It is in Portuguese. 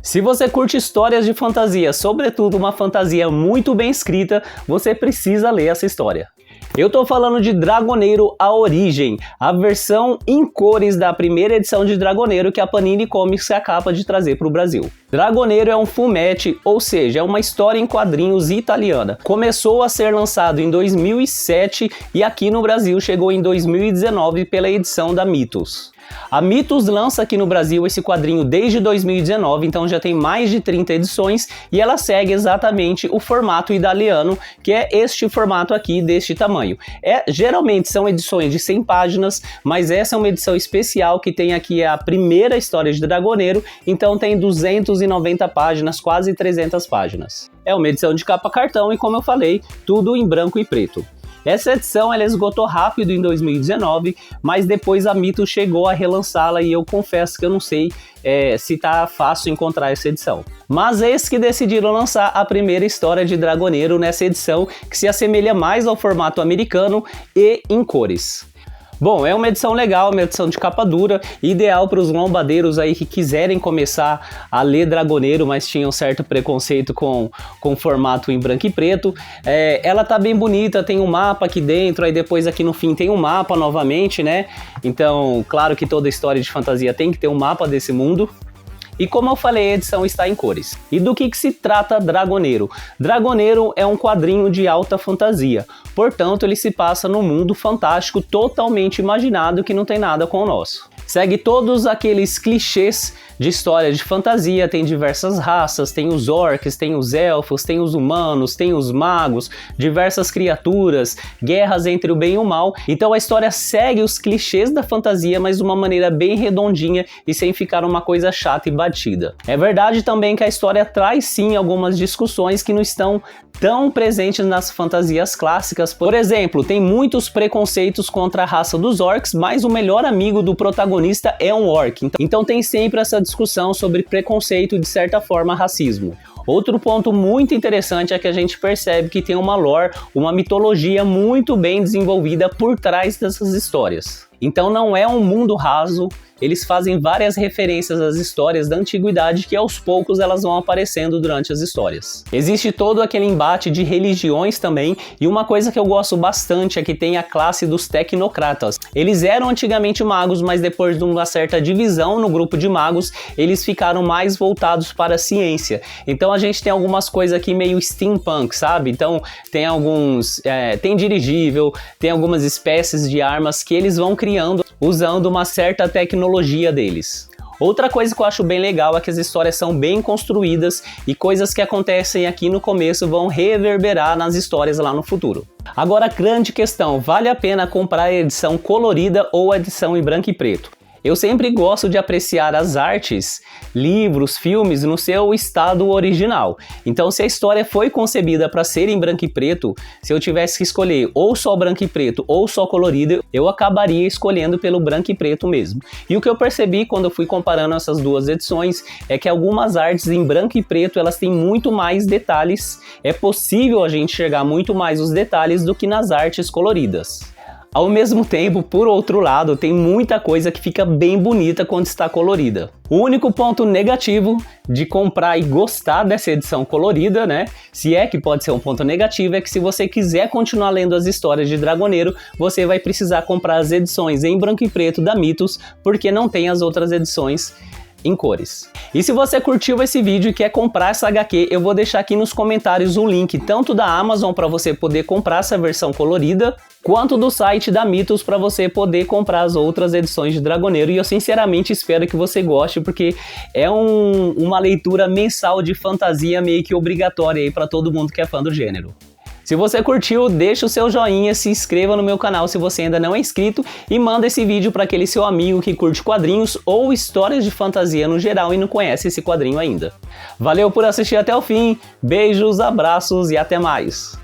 Se você curte histórias de fantasia, sobretudo uma fantasia muito bem escrita, você precisa ler essa história. Eu tô falando de Dragoneiro: A Origem, a versão em cores da primeira edição de Dragoneiro que a Panini Comics acaba de trazer para o Brasil. Dragoneiro é um fumetti, ou seja, é uma história em quadrinhos italiana. Começou a ser lançado em 2007 e aqui no Brasil chegou em 2019 pela edição da Mythos. A Mythos lança aqui no Brasil esse quadrinho desde 2019, então já tem mais de 30 edições e ela segue exatamente o formato italiano, que é este formato aqui, deste tamanho. Geralmente são edições de 100 páginas, mas essa é uma edição especial que tem aqui a primeira história de Dragoneiro, então tem 290 páginas, quase 300 páginas. É uma edição de capa cartão e, como eu falei, tudo em branco e preto. Essa edição ela esgotou rápido em 2019, mas depois a Mythos chegou a relançá-la e eu confesso que eu não sei se tá fácil encontrar essa edição. Mas eis que decidiram lançar a primeira história de Dragoneiro nessa edição, que se assemelha mais ao formato americano e em cores. Bom, é uma edição legal, uma edição de capa dura, ideal para os lombadeiros aí que quiserem começar a ler Dragoneiro, mas tinham certo preconceito com formato em branco e preto. Ela tá bem bonita, tem um mapa aqui dentro, aí depois aqui no fim tem um mapa novamente, né? Então, claro que toda história de fantasia tem que ter um mapa desse mundo. E como eu falei, a edição está em cores. E do que se trata Dragoneiro? Dragoneiro é um quadrinho de alta fantasia, portanto ele se passa num mundo fantástico totalmente imaginado que não tem nada com o nosso. Segue todos aqueles clichês de história de fantasia, tem diversas raças, tem os orcs, tem os elfos, tem os humanos, tem os magos, diversas criaturas, guerras entre o bem e o mal. Então a história segue os clichês da fantasia, mas de uma maneira bem redondinha e sem ficar uma coisa chata e batida. É verdade também que a história traz sim algumas discussões que não estão tão presentes nas fantasias clássicas. Por exemplo, tem muitos preconceitos contra a raça dos orcs, mas o melhor amigo do protagonista é um orc. Então tem sempre essa discussão sobre preconceito e, de certa forma, racismo. Outro ponto muito interessante é que a gente percebe que tem uma lore, uma mitologia muito bem desenvolvida por trás dessas histórias. Então não é um mundo raso, eles fazem várias referências às histórias da antiguidade que aos poucos elas vão aparecendo durante as histórias. Existe todo aquele embate de religiões também, e uma coisa que eu gosto bastante é que tem a classe dos tecnocratas. Eles eram antigamente magos, mas depois de uma certa divisão no grupo de magos, eles ficaram mais voltados para a ciência. Então a gente tem algumas coisas aqui meio steampunk, sabe? Então tem tem dirigível, tem algumas espécies de armas que eles vão criando usando uma certa tecnologia deles. Outra coisa que eu acho bem legal é que as histórias são bem construídas e coisas que acontecem aqui no começo vão reverberar nas histórias lá no futuro. Agora, a grande questão, vale a pena comprar a edição colorida ou a edição em branco e preto? Eu sempre gosto de apreciar as artes, livros, filmes no seu estado original. Então, se a história foi concebida para ser em branco e preto, se eu tivesse que escolher ou só branco e preto ou só colorido, eu acabaria escolhendo pelo branco e preto mesmo. E o que eu percebi quando eu fui comparando essas duas edições é que algumas artes em branco e preto elas têm muito mais detalhes. É possível a gente enxergar muito mais os detalhes do que nas artes coloridas. Ao mesmo tempo, por outro lado, tem muita coisa que fica bem bonita quando está colorida. O único ponto negativo de comprar e gostar dessa edição colorida, né? Se é que pode ser um ponto negativo, é que se você quiser continuar lendo as histórias de Dragoneiro, você vai precisar comprar as edições em branco e preto da Mythos, porque não tem as outras edições em cores. E se você curtiu esse vídeo e quer comprar essa HQ, eu vou deixar aqui nos comentários o link tanto da Amazon para você poder comprar essa versão colorida, quanto do site da Mythos para você poder comprar as outras edições de Dragoneiro. E eu sinceramente espero que você goste, porque é uma leitura mensal de fantasia meio que obrigatória aí para todo mundo que é fã do gênero. Se você curtiu, deixa o seu joinha, se inscreva no meu canal se você ainda não é inscrito e manda esse vídeo para aquele seu amigo que curte quadrinhos ou histórias de fantasia no geral e não conhece esse quadrinho ainda. Valeu por assistir até o fim, beijos, abraços e até mais!